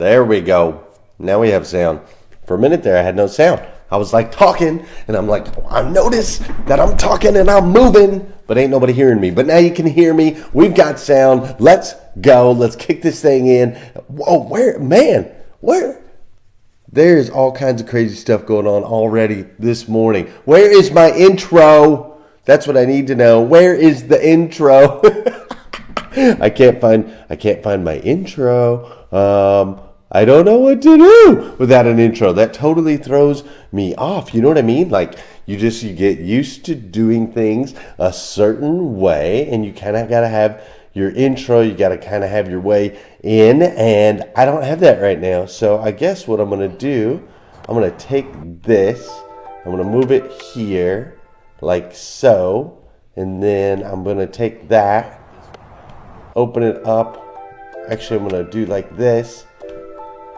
There we go. Now we have sound. For a minute there, I had no sound. I was like talking, and I'm like, I notice that I'm talking and I'm moving, but ain't nobody hearing me. But now you can hear me. We've got sound. Let's go. Let's kick this thing in. Whoa, where? There's all kinds of crazy stuff going on already this morning. Where is my intro? That's what I need to know. Where is the intro? I can't find my intro. I don't know what to do without an intro. That totally throws me off. You know what I mean? Like you get used to doing things a certain way, and you kind of got to have your intro. You got to kind of have your way in, and I don't have that right now. So I guess what I'm going to do, I'm going to take this, I'm going to move it here like so, and then I'm going to take that, open it up. Actually, I'm going to do like this.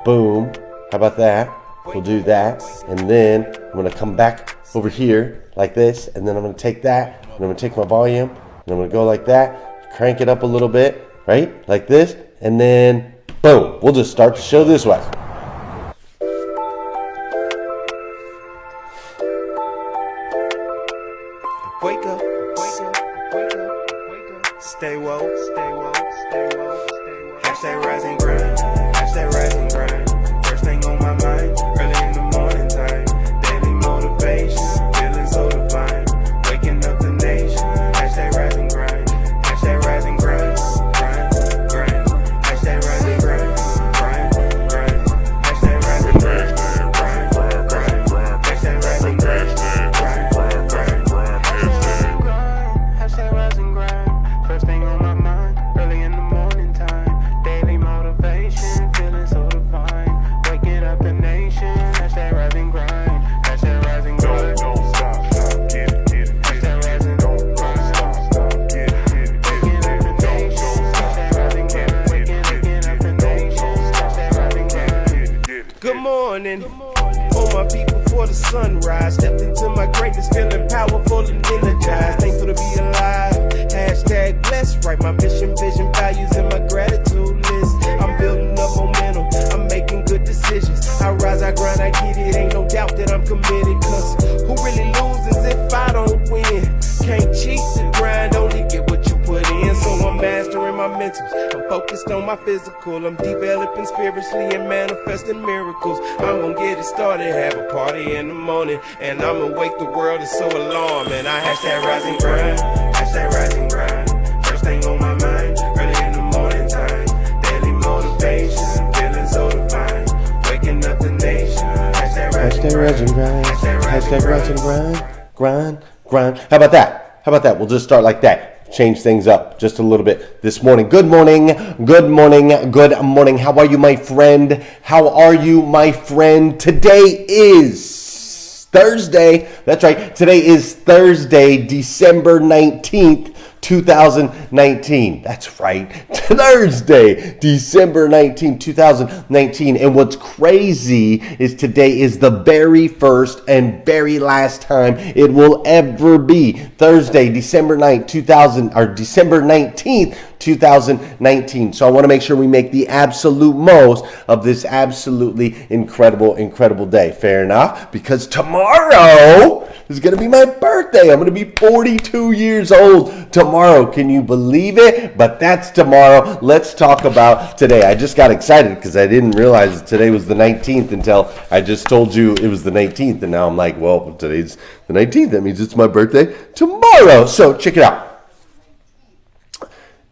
Boom. How about that? We'll do that. And then I'm going to come back over here like this. And then I'm going to take that. And I'm going to take my volume. And I'm going to go like that. Crank it up a little bit. Right? Like this. And then boom. We'll just start the show this way. Wake up, wake up, wake up, wake up. Stay woke, stay woke, stay woke, stay woke. Hashtag rise and grind, hashtag rise and grind. First thing on my mind, early in the morning time. Daily motivation, feeling so divine. Waking up the nation, hashtag rise and grind. Hashtag rise and grind, grind, grind. Hashtag rise and grind, grind, grind. Hashtag rise and grind, grind, grind. Hashtag rise and grind, grind, grind. Hashtag rise and grind. First thing on my mind, early in the morning time. Daily motivation, feeling so divine. Waking up the nation, hashtag rise and grind. Hashtag rise and grind. Don't stop, get it. Hashtag rise and grind. Don't stop, get it. Waking up the nation, hashtag rise and grind. Waking up the nation, hashtag rise and grind. Good morning. On my feet before the sunrise. Stepped into my greatness, feeling powerful and energized. Thankful to be alive. Hashtag blessed. Write my mission, vision, values, and my gratitude list. I'm building up momentum. I'm making good decisions. I rise, I grind, I get it. Ain't no doubt that I'm committed. Cause who really loses if I don't win? Can't cheat the grind, only get what you put in. So I'm mastering my mentals. I'm focused on my physical. I'm developing spiritually and manifesting miracles. I'm gonna get it started, have a party in the morning, and I'ma wake the world. It's so alarming. I hashtag rise and grind, hashtag rise and grind. First thing on my mind, early in the morning time. Daily motivation, feeling so divine. Waking up the nation, hashtag rise and grind. Hashtag rise and grind. Grind. How about that? We'll just start like that. Change things up just a little bit this morning. Good morning. How are you, my friend? Today is Thursday. That's right. Today is Thursday, December 19th. 2019. That's right. Thursday, December 19th, 2019. And what's crazy is today is the very first and very last time it will ever be Thursday, December 19th, 2019. So I want to make sure we make the absolute most of this absolutely incredible day. Fair enough? Because tomorrow is going to be my birthday. I'm going to be 42 years old tomorrow. Can you believe it? But that's tomorrow. Let's talk about today. I just got excited because I didn't realize that today was the 19th until I just told you it was the 19th. And now I'm like, well, today's the 19th. That means it's my birthday tomorrow. So check it out.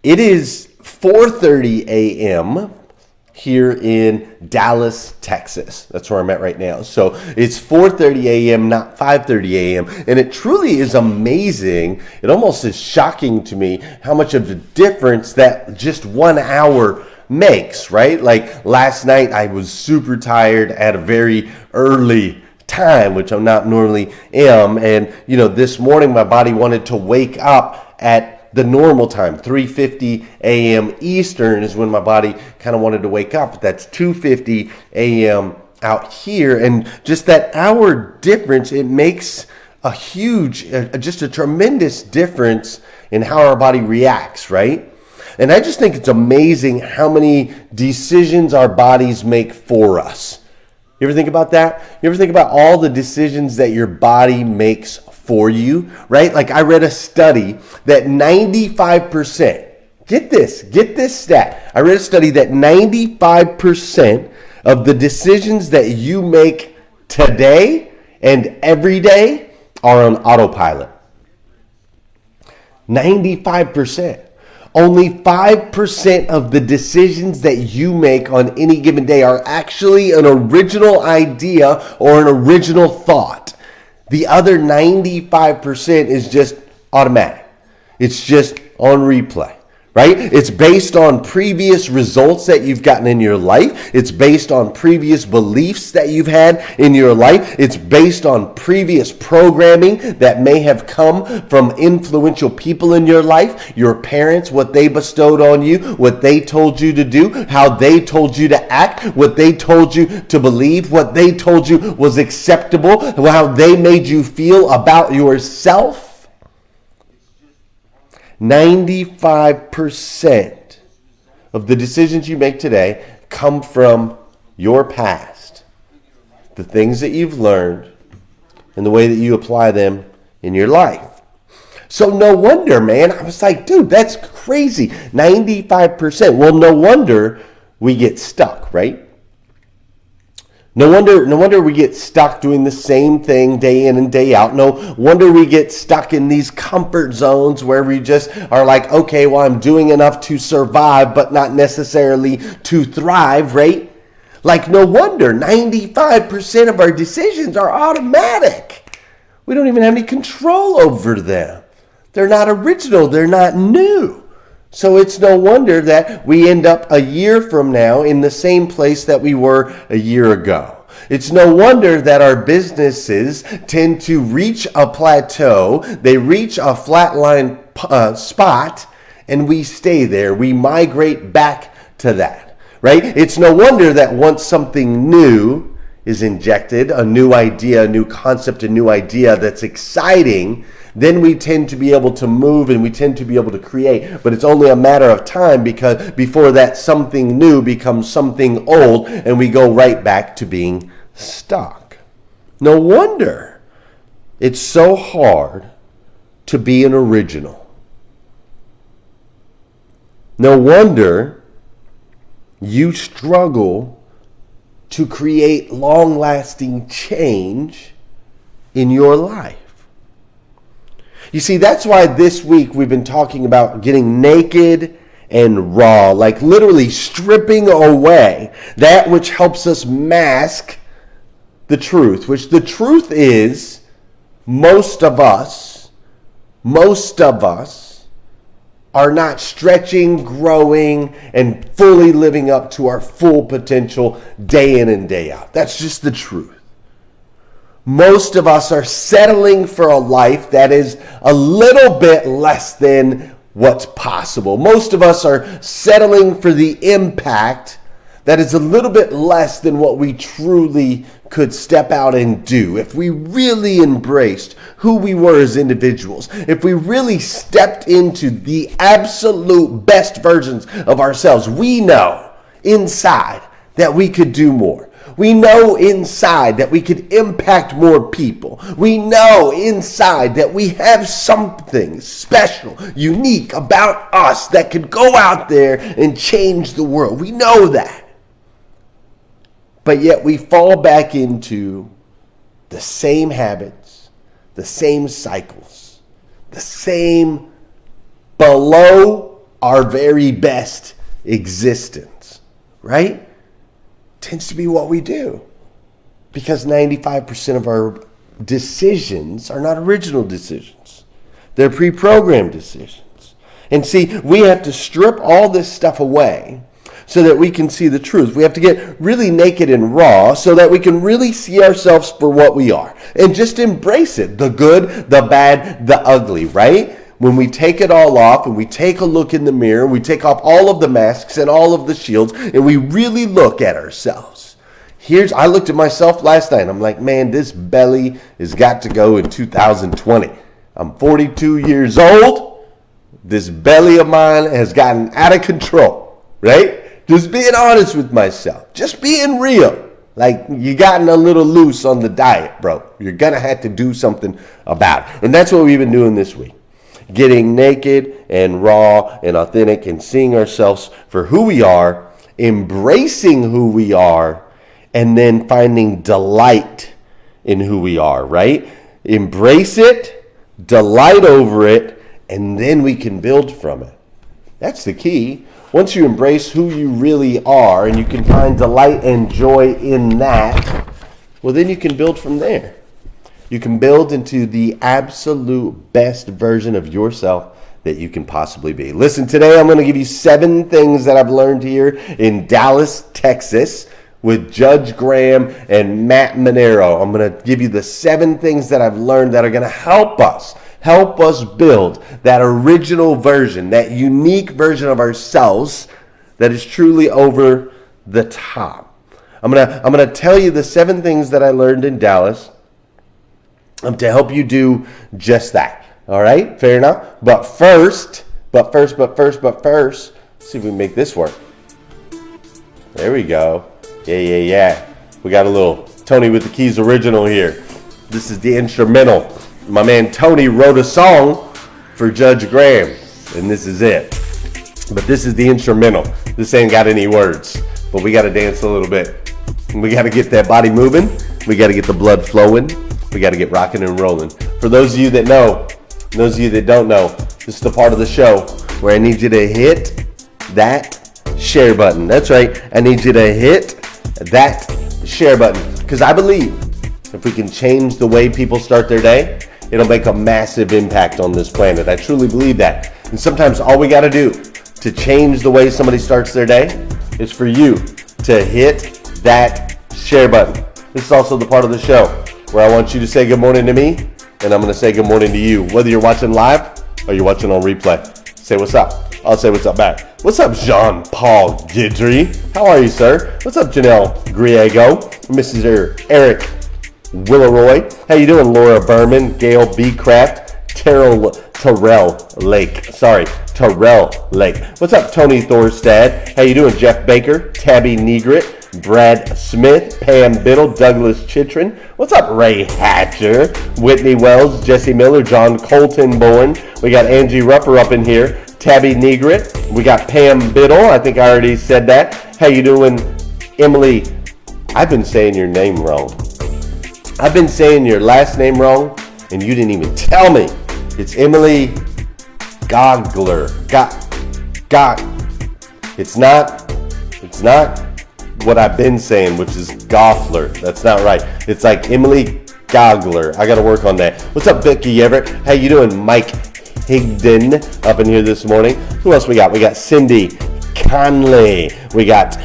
It is 4:30 a.m. here in Dallas, Texas. That's where I'm at right now. So it's 4:30 a.m., not 5:30 a.m. And it truly is amazing. It almost is shocking to me how much of a difference that just 1 hour makes, right? Like last night I was super tired at a very early time, which I'm not normally am. And, this morning my body wanted to wake up at the normal time, 3:50 a.m. Eastern is when my body kind of wanted to wake up. That's 2:50 a.m. out here. And just that hour difference, it makes a huge, just a tremendous difference in how our body reacts, right? And I just think it's amazing how many decisions our bodies make for us. You ever think about that? You ever think about all the decisions that your body makes for you, right? Like I read a study that 95%, get this stat. I read a study that 95% of the decisions that you make today and every day are on autopilot. 95%. Only 5% of the decisions that you make on any given day are actually an original idea or an original thought. The other 95% is just automatic. It's just on replay. Right? It's based on previous results that you've gotten in your life. It's based on previous beliefs that you've had in your life. It's based on previous programming that may have come from influential people in your life. Your parents, what they bestowed on you, what they told you to do, how they told you to act, what they told you to believe, what they told you was acceptable, how they made you feel about yourself. 95% of the decisions you make today come from your past, the things that you've learned, and the way that you apply them in your life. So no wonder, man, I was like, dude, that's crazy. 95%. Well, no wonder we get stuck, right? No wonder we get stuck doing the same thing day in and day out. No wonder we get stuck in these comfort zones where we just are like, okay, well, I'm doing enough to survive, but not necessarily to thrive, right? Like, no wonder 95% of our decisions are automatic. We don't even have any control over them. They're not original. They're not new. So it's no wonder that we end up a year from now in the same place that we were a year ago. It's no wonder that our businesses tend to reach a plateau, they reach a flatline spot, and we stay there. We migrate back to that, right? It's no wonder that once something new is injected, a new idea, a new concept, a new idea that's exciting, then we tend to be able to move and we tend to be able to create. But it's only a matter of time because before that something new becomes something old and we go right back to being stuck. No wonder it's so hard to be an original. No wonder you struggle to create long-lasting change in your life. You see, that's why this week we've been talking about getting naked and raw, like literally stripping away that which helps us mask the truth, which the truth is most of us are not stretching, growing, and fully living up to our full potential day in and day out. That's just the truth. Most of us are settling for a life that is a little bit less than what's possible. Most of us are settling for the impact that is a little bit less than what we truly could step out and do. If we really embraced who we were as individuals, if we really stepped into the absolute best versions of ourselves, we know inside that we could do more. We know inside that we could impact more people. We know inside that we have something special, unique about us that could go out there and change the world. We know that. But yet we fall back into the same habits, the same cycles, the same below our very best existence, right? Tends to be what we do because 95% of our decisions are not original decisions. They're pre-programmed decisions. And see, we have to strip all this stuff away so that we can see the truth. We have to get really naked and raw so that we can really see ourselves for what we are and just embrace it, the good, the bad, the ugly, right? When we take it all off and we take a look in the mirror, we take off all of the masks and all of the shields and we really look at ourselves. I looked at myself last night. I'm like, man, this belly has got to go in 2020. I'm 42 years old. this belly of mine has gotten out of control, right? Just being honest with myself, just being real. Like, you gotten a little loose on the diet, bro. You're gonna have to do something about it. And that's what we've been doing this week. Getting naked and raw and authentic and seeing ourselves for who we are, embracing who we are, and then finding delight in who we are, right? Embrace it, delight over it, and then we can build from it. That's the key. Once you embrace who you really are and you can find delight and joy in that, well, then you can build from there. You can build into the absolute best version of yourself that you can possibly be. Listen, today I'm going to give you 7 things that I've learned here in Dallas, Texas, with Judge Graham and Matt Manero. I'm going to give you the 7 things that I've learned that are going to help us build that original version, that unique version of ourselves that is truly over the top. I'm going to tell you the 7 things that I learned in Dallas to help you do just that. All right, fair enough. But first, let's see if we can make this work. There we go. Yeah. We got a little Tony with the Keys original here. This is the instrumental. My man Tony wrote a song for Judge Graham, and this is it. But this is the instrumental. This ain't got any words, but we got to dance a little bit. We got to get that body moving. We got to get the blood flowing. We got to get rocking and rolling. For those of you that know, those of you that don't know, this is the part of the show where I need you to hit that share button. That's right. I need you to hit that share button, because I believe if we can change the way people start their day, it'll make a massive impact on this planet. I truly believe that. And sometimes all we got to do to change the way somebody starts their day is for you to hit that share button. This is also the part of the show where I want you to say good morning to me, and I'm going to say good morning to you, whether you're watching live or you're watching on replay. Say what's up. I'll say what's up back. What's up, Jean-Paul Guidry? How are you, sir? What's up, Janelle Griego? Mrs. Eric Willeroy? How you doing, Laura Berman, Gail B. Craft, Terrell Lake. What's up, Tony Thorstad? How you doing, Jeff Baker, Tabby Negrit, Brad Smith, Pam Biddle, Douglas Chitrin. What's up, Ray Hatcher, Whitney Wells, Jesse Miller, John Colton Bourne. We got Angie Rupper up in here, Tabby Negrit. We got Pam Biddle. I think I already said that. How you doing, Emily? I've been saying your name wrong. I've been saying your last name wrong, and you didn't even tell me. It's Emily Gogler. It's not what I've been saying, which is Goffler. That's not right. It's like Emily Gogler. I got to work on that. What's up, Becky Everett? How you doing, Mike Higdon up in here this morning? Who else we got? We got Cindy Conley. We got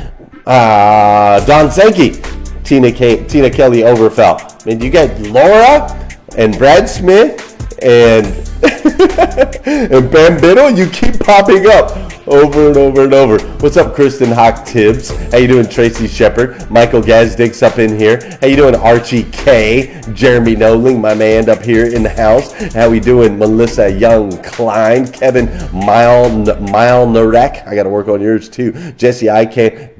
Don Sankey. Tina Kelly Overfelt. Man, you got Laura and Brad Smith and and Pam Biddle. You keep popping up over and over and over. What's up, Kristen Hawk Tibbs? How you doing, Tracy Shepard? Michael Gazdick's up in here. How you doing, Archie K? Jeremy Noling, my man, up here in the house. How we doing, Melissa Young Klein? Kevin Milnerek. I got to work on yours too. Jesse I can't.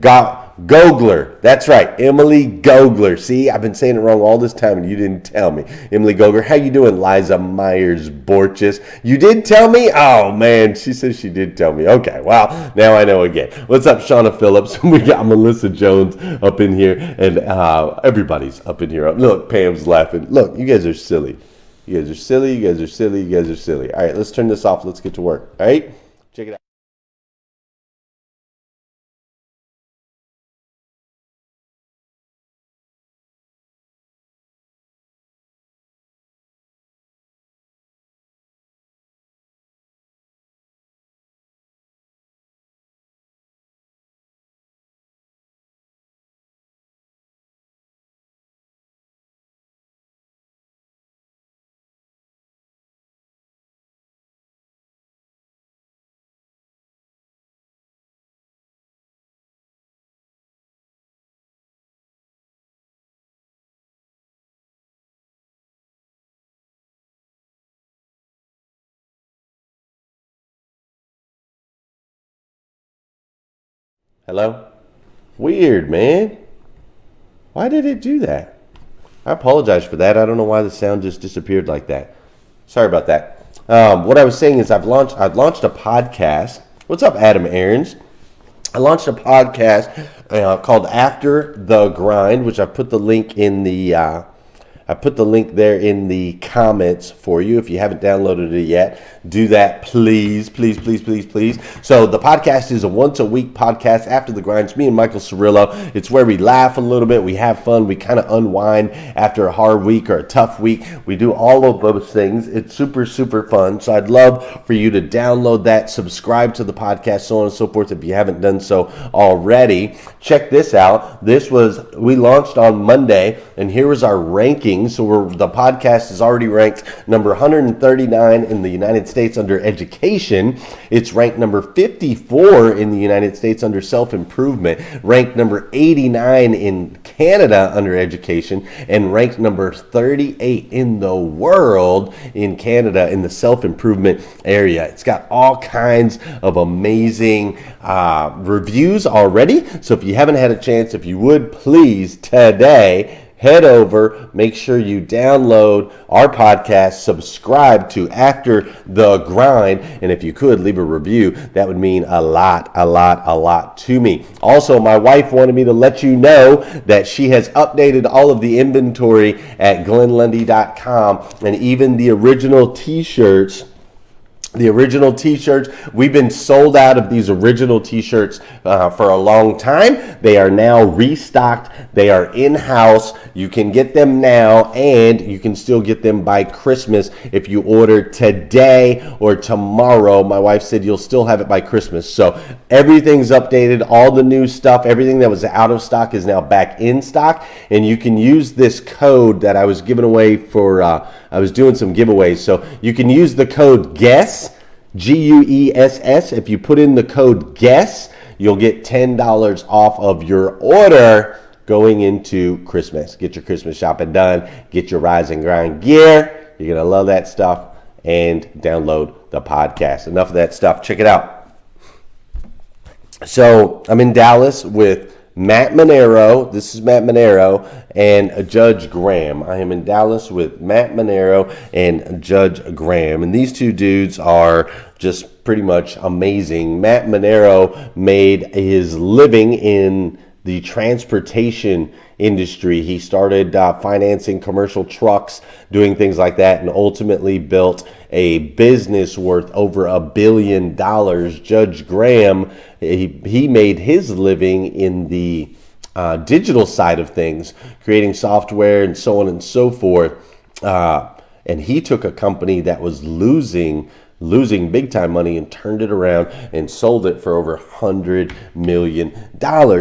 Gogler. That's right. Emily Gogler. See, I've been saying it wrong all this time and you didn't tell me. Emily Gogler. How you doing, Liza Myers Borges? You did tell me? Oh, man. She says she did tell me. Okay. Wow. Now I know again. What's up, Shauna Phillips? We got Melissa Jones up in here and everybody's up in here. Look, Pam's laughing. Look, you guys are silly. You guys are silly. You guys are silly. You guys are silly. All right. Let's turn this off. Let's get to work. All right. Check it out. Hello? Weird, man. Why did it do that? I apologize for that. I don't know why the sound just disappeared like that. Sorry about that. What I was saying is I've launched a podcast. What's up, Adam Aarons? I launched a podcast called After the Grind, which I put the link in the there in the comments for you. If you haven't downloaded it yet, do that, please, please, please, please, please. So the podcast is a once-a-week podcast, After the Grind. It's me and Michael Cirillo. It's where we laugh a little bit, we have fun, we kind of unwind after a hard week or a tough week. We do all of those things. It's super, super fun. So I'd love for you to download that, subscribe to the podcast, so on and so forth if you haven't done so already. Check this out. We launched on Monday, and here was our ranking. So the podcast is already ranked number 139 in the United States under education. It's ranked number 54 in the United States under self-improvement, ranked number 89 in Canada under education, and ranked number 38 in the world in Canada in the self-improvement area. It's got all kinds of amazing reviews already. So if you haven't had a chance, if you would please today, head over, make sure you download our podcast, subscribe to After the Grind, and if you could, leave a review. That would mean a lot to me. Also, my wife wanted me to let you know that she has updated all of the inventory at glenlundy.com, and even the original t-shirts. We've been sold out of these original t-shirts for a long time. They are now restocked. They are in-house. You can get them now, and you can still get them by Christmas if you order today or tomorrow. My wife said you'll still have it by Christmas. So everything's updated. All the new stuff, everything that was out of stock is now back in stock, and you can use this code that I was giving away for, I was doing some giveaways. So you can use the code GUESS, GUESS. If you put in the code GUESS, you'll get $10 off of your order going into Christmas. Get your Christmas shopping done. Get your Rise and Grind gear. You're going to love that stuff. And download the podcast. Enough of that stuff. Check it out. So I'm in Dallas with Matt Manero. This is Matt Manero and Judge Graham. I am in Dallas with Matt Manero and Judge Graham. And these two dudes are just pretty much amazing. Matt Manero made his living in the transportation industry. He started financing commercial trucks, doing things like that, and ultimately built a business worth over $1 billion. Judge Graham, he made his living in the digital side of things, creating software and so on and so forth. And he took a company that was losing big time money and turned it around and sold it for over $100 million.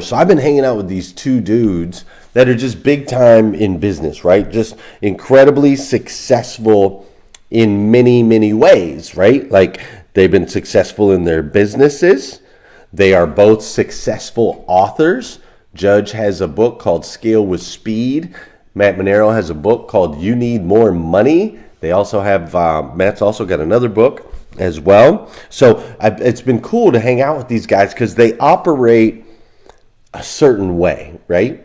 So I've been hanging out with these two dudes that are just big time in business, right? Just incredibly successful in many, many ways, right? Like they've been successful in their businesses. They are both successful authors. Judge has a book called Scale with Speed. Matt Manero has a book called You Need More Money. They also have, Matt's also got another book as well. So it's been cool to hang out with these guys because they operate a certain way, right?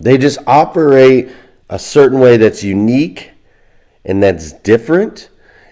They just operate a certain way that's unique and that's different.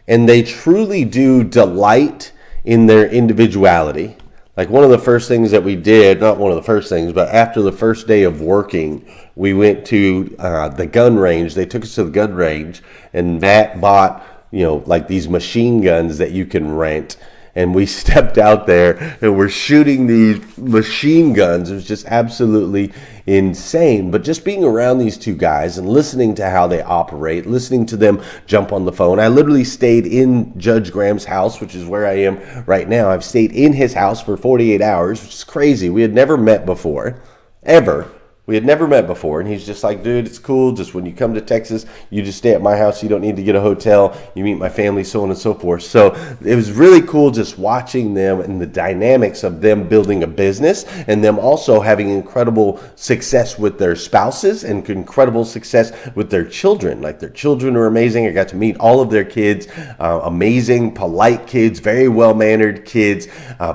And they truly do delight in their individuality. Like one of the first things that we did, not one of the first things, but after the first day of working, we went to the gun range. They took us to the gun range, and Matt bought, like these machine guns that you can rent. And we stepped out there and we're shooting these machine guns. It was just absolutely insane. But just being around these two guys and listening to how they operate, listening to them jump on the phone. I literally stayed in Judge Graham's house, which is where I am right now. I've stayed in his house for 48 hours, which is crazy. We had never met before, ever. We had never met before, and he's just like, dude, it's cool. Just when you come to Texas, you just stay at my house. You don't need to get a hotel. You meet my family, so on and so forth. So it was really cool just watching them and the dynamics of them building a business and them also having incredible success with their spouses and incredible success with their children. Like their children are amazing. I got to meet all of their kids, amazing, polite kids, very well-mannered kids,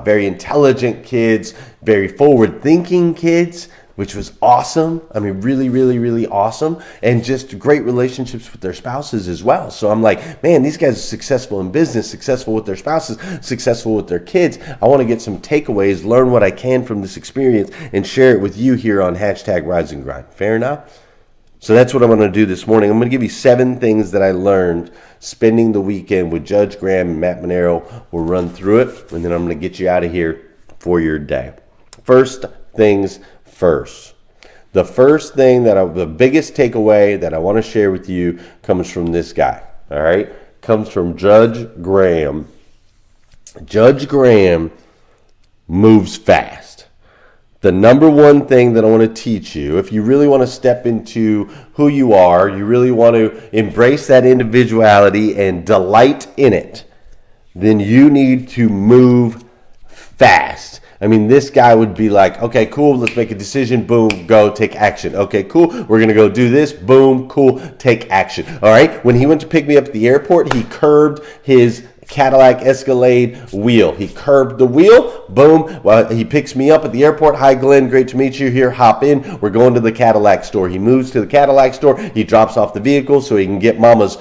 very intelligent kids, very forward-thinking kids, which was awesome. I mean, really, really, really awesome. And just great relationships with their spouses as well. So I'm like, man, these guys are successful in business, successful with their spouses, successful with their kids. I want to get some takeaways, learn what I can from this experience, and share it with you here on #Rise and Grind. Fair enough? So that's what I'm going to do this morning. I'm going to give you 7 things that I learned spending the weekend with Judge Graham and Matt Manero. We'll run through it, and then I'm going to get you out of here for your day. First things first. The first thing the biggest takeaway that I want to share with you comes from this guy. All right? Comes from Judge Graham. Judge Graham moves fast. The number one thing that I want to teach you, if you really want to step into who you are, you really want to embrace that individuality and delight in it, then you need to move fast. I mean, this guy would be like, okay, cool, let's make a decision, boom, go, take action. Okay, cool, we're going to go do this, boom, cool, take action. All right, when he went to pick me up at the airport, he curbed his Cadillac Escalade wheel. He curbed the wheel, boom. Well, he picks me up at the airport. Hi, Glenn, great to meet you here. Hop in. We're going to the Cadillac store. He moves to the Cadillac store. He drops off the vehicle so he can get mama's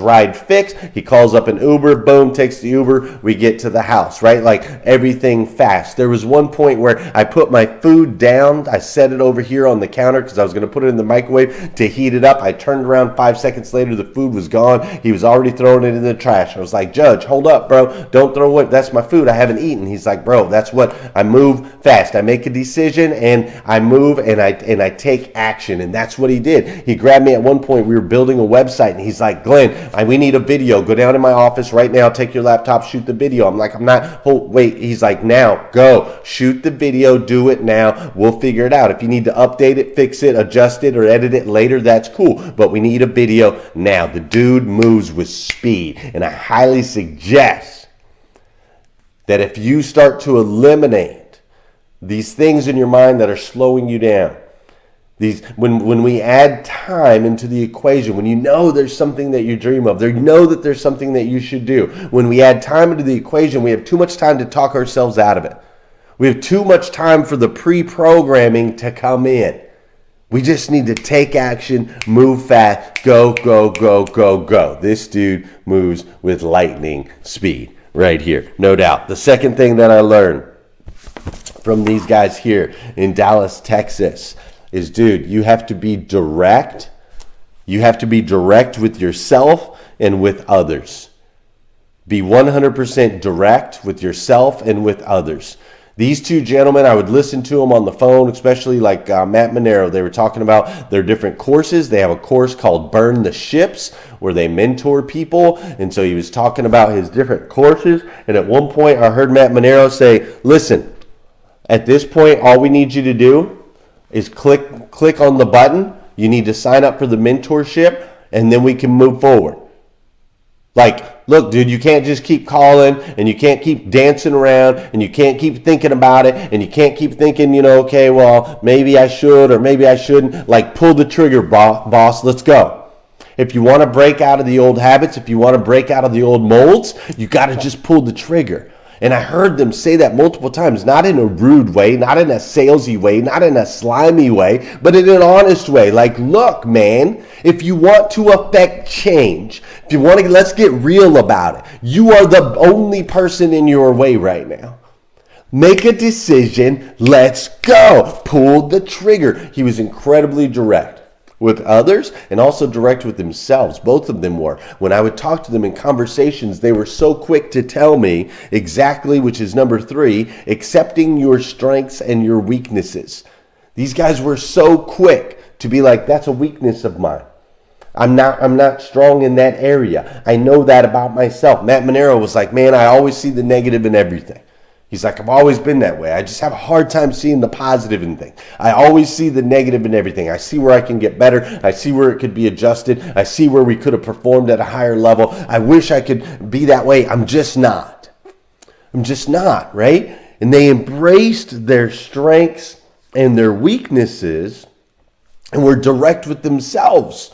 ride fixed. He calls up an Uber, boom, takes the Uber. We get to the house, right? Like everything fast. There was one point where I put my food down. I set it over here on the counter because I was going to put it in the microwave to heat it up. I turned around 5 seconds later. The food was gone. He was already throwing it in the trash. I was like, Judge, hold up, bro. Don't throw it. That's my food. I haven't eaten. He's like, bro, that's what I move fast. I make a decision and I move and I take action. And that's what he did. He grabbed me at one point. We were building a website and he's like, Glenn, we need a video. Go down in my office right now. Take your laptop. Shoot the video. I'm like, I'm not. Oh, wait. He's like, now go shoot the video. Do it now. We'll figure it out. If you need to update it, fix it, adjust it, or edit it later, that's cool. But we need a video now. The dude moves with speed. And I highly suggest that if you start to eliminate these things in your mind that are slowing you down, when we add time into the equation, when you know there's something that you dream of, you know that there's something that you should do, when we add time into the equation, we have too much time to talk ourselves out of it. We have too much time for the pre-programming to come in. We just need to take action, move fast, go, go, go, go, go. This dude moves with lightning speed right here, no doubt. The second thing that I learned from these guys here in Dallas, Texas is, dude, you have to be direct. You have to be direct with yourself and with others. Be 100% direct with yourself and with others. These two gentlemen, I would listen to them on the phone, especially like Matt Manero. They were talking about their different courses. They have a course called Burn the Ships where they mentor people. And so he was talking about his different courses. And at one point, I heard Matt Manero say, listen, at this point, all we need you to do is click on the button. You need to sign up for the mentorship, and then we can move forward. Like, look, dude, you can't just keep calling and you can't keep dancing around and you can't keep thinking about it and you can't keep thinking, okay, well, maybe I should or maybe I shouldn't. Like, pull the trigger, boss. Let's go. If you want to break out of the old habits, if you want to break out of the old molds, you got to just pull the trigger. And I heard them say that multiple times, not in a rude way, not in a salesy way, not in a slimy way, but in an honest way. Like, look, man, if you want to affect change, if you want to, let's get real about it. You are the only person in your way right now. Make a decision. Let's go. Pull the trigger. He was incredibly direct with others and also direct with themselves. Both of them were. When I would talk to them in conversations, they were so quick to tell me exactly, which is number 3, accepting your strengths and your weaknesses. These guys were so quick to be like, that's a weakness of mine. I'm not strong in that area. I know that about myself. Matt Manero was like, man, I always see the negative in everything. He's like, I've always been that way. I just have a hard time seeing the positive in things. I always see the negative in everything. I see where I can get better. I see where it could be adjusted. I see where we could have performed at a higher level. I wish I could be that way. I'm just not. Right? And they embraced their strengths and their weaknesses and were direct with themselves,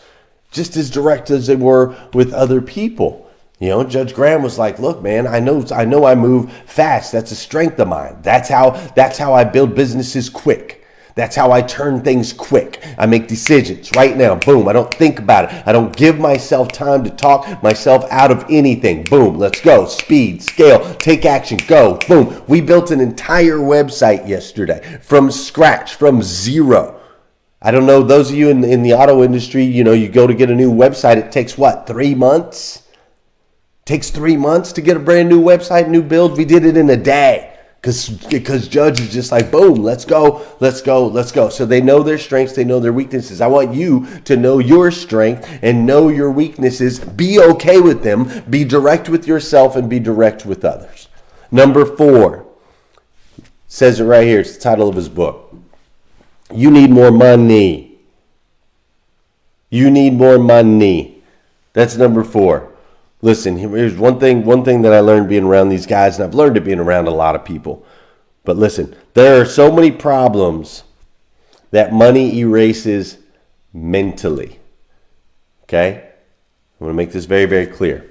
just as direct as they were with other people. You know, Judge Graham was like, look, man, I know I move fast. That's a strength of mine. That's how I build businesses quick. That's how I turn things quick. I make decisions right now. Boom. I don't think about it. I don't give myself time to talk myself out of anything. Boom. Let's go. Speed, scale, take action, go. Boom. We built an entire website yesterday from scratch, from zero. I don't know, those of you in the auto industry, you know, you go to get a new website. It takes what, 3 months? Takes 3 months to get a brand new website, new build. We did it in a day because Judge is just like, boom, let's go. So they know their strengths, they know their weaknesses. I want you to know your strength and know your weaknesses. Be okay with them. Be direct with yourself and be direct with others. Number 4, says it right here. It's the title of his book. You need more money. You need more money. That's number 4. Listen, here's one thing that I learned being around these guys, and I've learned it being around a lot of people. But listen, there are so many problems that money erases mentally. Okay? I'm going to make this very, very clear.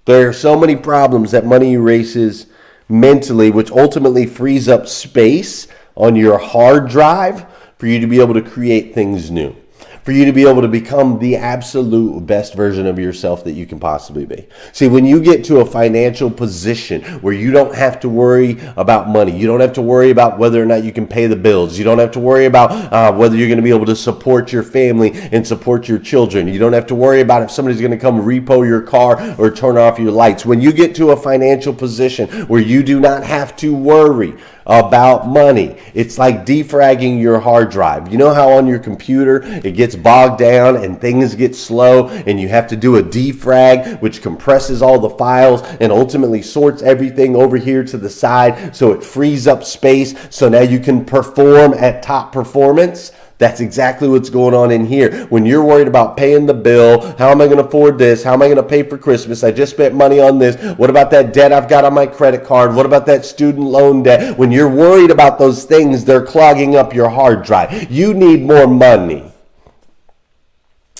There are so many problems that money erases mentally, which ultimately frees up space on your hard drive for you to be able to create things new. For you to be able to become the absolute best version of yourself that you can possibly be. See, when you get to a financial position where you don't have to worry about money, you don't have to worry about whether or not you can pay the bills, you don't have to worry about whether you're going to be able to support your family and support your children, you don't have to worry about if somebody's going to come repo your car or turn off your lights. When you get to a financial position where you do not have to worry about money, it's like defragging your hard drive. You know how on your computer it gets bogged down and things get slow and you have to do a defrag, which compresses all the files and ultimately sorts everything over here to the side so it frees up space so now you can perform at top performance? That's exactly what's going on in here. When you're worried about paying the bill, how am I going to afford this? How am I going to pay for Christmas? I just spent money on this. What about that debt I've got on my credit card? What about that student loan debt? When you're worried about those things, they're clogging up your hard drive. You need more money.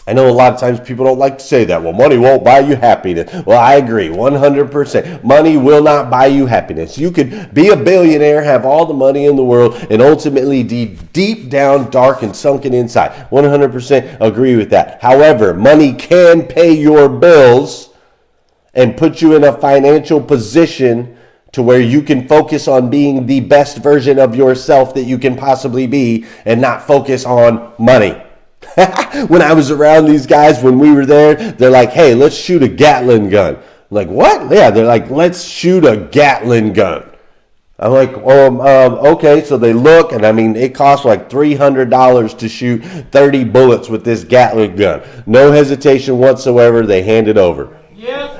I know a lot of times people don't like to say that. Well, money won't buy you happiness. Well, I agree 100%. Money will not buy you happiness. You could be a billionaire, have all the money in the world, and ultimately be deep down, dark, and sunken inside. 100% agree with that. However, money can pay your bills and put you in a financial position to where you can focus on being the best version of yourself that you can possibly be and not focus on money. When I was around these guys, when we were there, they're like, hey, let's shoot a Gatling gun. I'm like, what? Yeah, they're like, let's shoot a Gatling gun. I'm like, okay. So they look, and I mean, it costs like $300 to shoot 30 bullets with this Gatling gun. No hesitation whatsoever. They hand it over. Yep.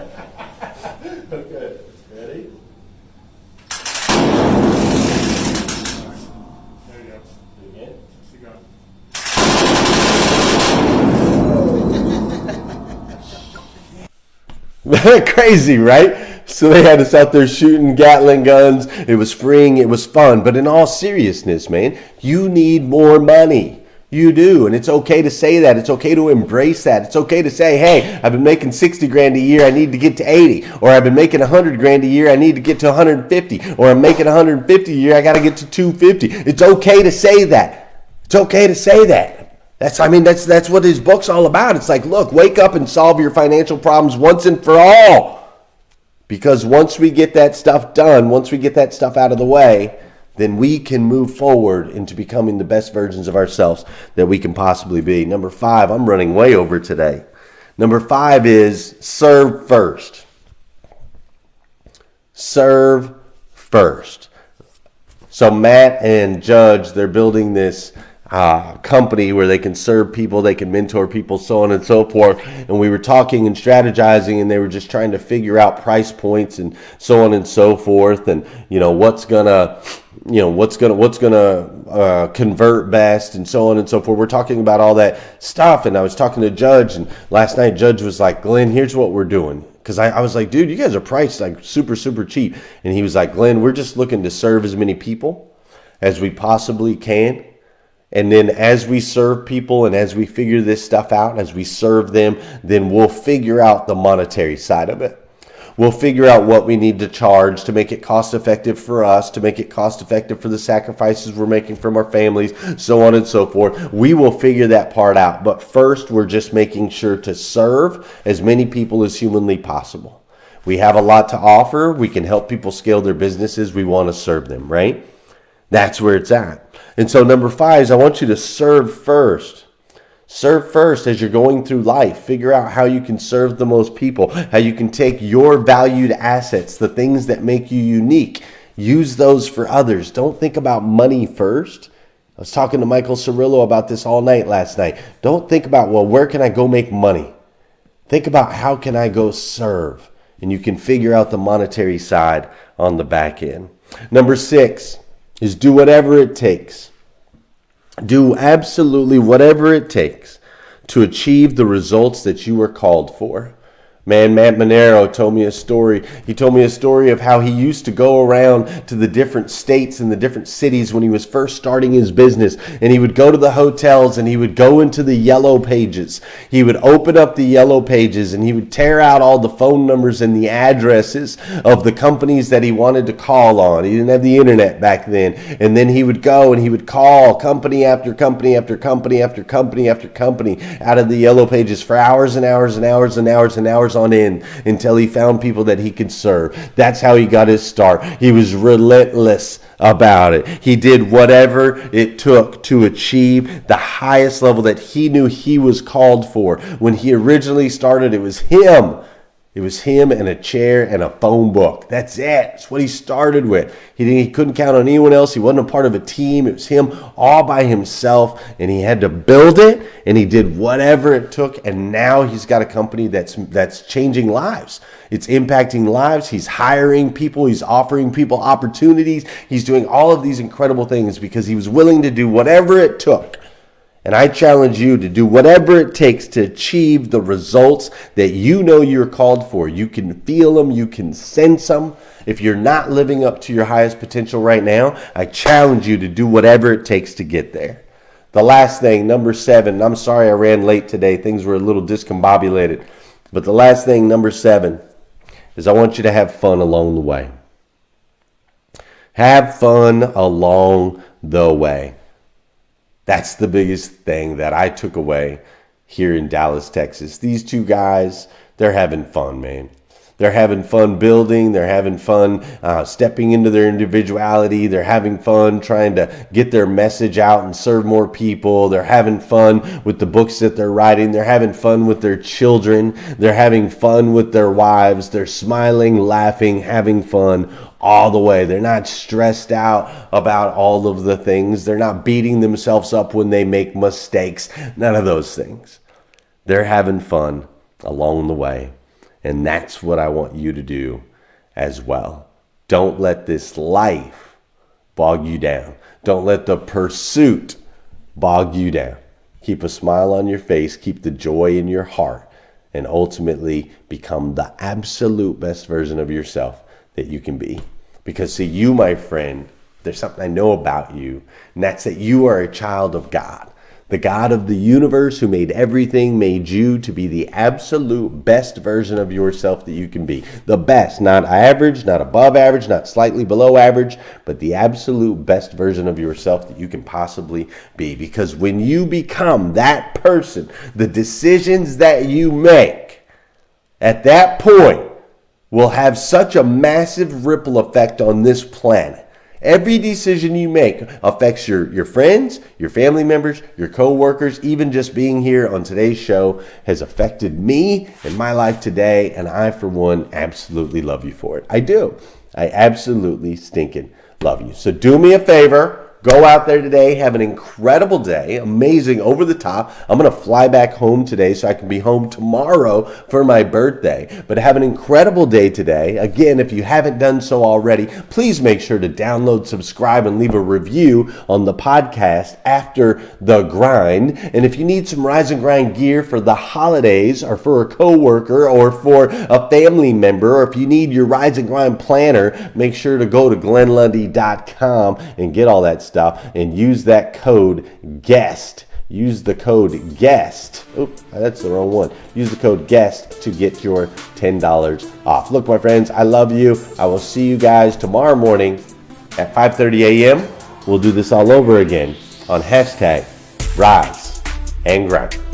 Okay, ready? There you go. Again? Keep going. Crazy, right? So they had us out there shooting Gatling guns. It was freeing. It was fun. But in all seriousness, man, you need more money. You do. And it's okay to say that. It's okay to embrace that. It's okay to say, hey, I've been making 60 grand a year. I need to get to 80. Or I've been making 100 grand a year. I need to get to 150. Or I'm making 150 a year. I got to get to 250. It's okay to say that. It's okay to say that. That's what his book's all about. It's like, look, wake up and solve your financial problems once and for all. Because once we get that stuff done, once we get that stuff out of the way, then we can move forward into becoming the best versions of ourselves that we can possibly be. Number 5, I'm running way over today. Number 5 is serve first. Serve first. So Matt and Judge, they're building this company where they can serve people, they can mentor people, so on and so forth. And we were talking and strategizing, and they were just trying to figure out price points and so on and so forth, and what's gonna convert best, and so on and so forth. We're talking about all that stuff, and I was talking to Judge, and last night Judge was like, Glenn, here's what we're doing. Because I was like, dude, you guys are priced like super, super cheap. And he was like, Glenn, we're just looking to serve as many people as we possibly can. And then as we serve people and as we figure this stuff out, as we serve them, then we'll figure out the monetary side of it. We'll figure out what we need to charge to make it cost effective for us, to make it cost effective for the sacrifices we're making from our families, so on and so forth. We will figure that part out. But first, we're just making sure to serve as many people as humanly possible. We have a lot to offer. We can help people scale their businesses. We want to serve them, right? That's where it's at. And so number 5 is I want you to serve first. Serve first as you're going through life. Figure out how you can serve the most people, how you can take your valued assets, the things that make you unique, use those for others. Don't think about money first. I was talking to Michael Cirillo about this all night last night. Don't think about, well, where can I go make money? Think about how can I go serve? And you can figure out the monetary side on the back end. Number 6 is do whatever it takes. Do absolutely whatever it takes to achieve the results that you were called for. Man, Matt Manero told me a story. He told me a story of how he used to go around to the different states and the different cities when he was first starting his business. And he would go to the hotels and he would go into the yellow pages. He would open up the yellow pages and he would tear out all the phone numbers and the addresses of the companies that he wanted to call on. He didn't have the internet back then. And then he would go and he would call company after company after company after company after company out of the yellow pages for hours and hours and hours and hours and hours on end until he found people that he could serve. That's how he got his start. He was relentless about it. He did whatever it took to achieve the highest level that he knew he was called for. When he originally started, it was him. It was him and a chair and a phone book. That's it. That's what he started with. He couldn't count on anyone else. He wasn't a part of a team. It was him all by himself, and he had to build it, and he did whatever it took, and now he's got a company that's changing lives. It's impacting lives. He's hiring people. He's offering people opportunities. He's doing all of these incredible things because he was willing to do whatever it took. And I challenge you to do whatever it takes to achieve the results that you know you're called for. You can feel them. You can sense them. If you're not living up to your highest potential right now, I challenge you to do whatever it takes to get there. The last thing, number 7. I'm sorry I ran late today. Things were a little discombobulated. But the last thing, number 7, is I want you to have fun along the way. Have fun along the way. That's the biggest thing that I took away here in Dallas, Texas. These two guys, they're having fun, man. They're having fun building. They're having fun stepping into their individuality. They're having fun trying to get their message out and serve more people. They're having fun with the books that they're writing. They're having fun with their children. They're having fun with their wives. They're smiling, laughing, having fun all the way. They're not stressed out about all of the things. They're not beating themselves up when they make mistakes. None of those things. They're having fun along the way. And that's what I want you to do as well. Don't let this life bog you down. Don't let the pursuit bog you down. Keep a smile on your face. Keep the joy in your heart. And ultimately become the absolute best version of yourself that you can be. Because see, you, my friend, there's something I know about you. And that's that you are a child of God. The God of the universe who made everything made you to be the absolute best version of yourself that you can be. The best, not average, not above average, not slightly below average, but the absolute best version of yourself that you can possibly be. Because when you become that person, the decisions that you make at that point will have such a massive ripple effect on this planet. Every decision you make affects your friends, your family members, your co-workers. Even just being here on today's show has affected me and my life today, and I, for one, absolutely love you for it. I do. I absolutely stinking love you. So do me a favor. Go out there today, have an incredible day, amazing, over the top. I'm going to fly back home today so I can be home tomorrow for my birthday. But have an incredible day today. Again, if you haven't done so already, please make sure to download, subscribe, and leave a review on the podcast After the Grind. And if you need some Rise and Grind gear for the holidays or for a coworker or for a family member, or if you need your Rise and Grind planner, make sure to go to glenlundy.com and get all that stuff and use that code GUEST, use the code GUEST. Oh, that's the wrong one. Use the code GUEST to get your $10 off. Look, my friends, I love you. I will see you guys tomorrow morning at 5:30 a.m. We'll do this all over again on hashtag Rise and Grind.